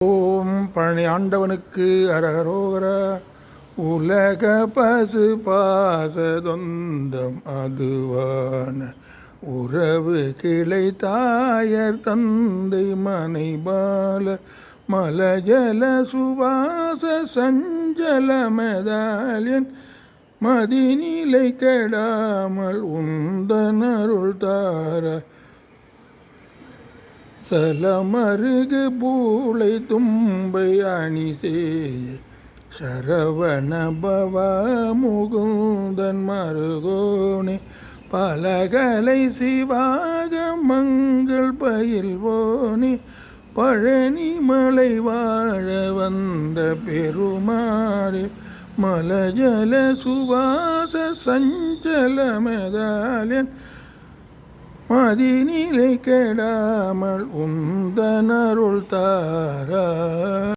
ஓம் பழனி ஆண்டவனுக்கு அரகரோகர. உலக பசு பாசதொந்தம் அதுவான உறவு கிளை தாயர் தந்தை மனை பால மலஜல சுவாச சஞ்சல மெதாலியன் மதிநிலை கெடாமல் உந்தனருள் தார சலமருகு பூளை தும்பை அணிசேய சரவண பவ முகுந்தன் மருகோனே பலகலை சிவாக மங்கள் பயில்வோனே பழனி மலை வாழ வந்த பெருமாறே மலஜல சுவாச சஞ்சல மெதாலியன் மதிநிலை கெடாமல் உந்தனருள் தாராய்.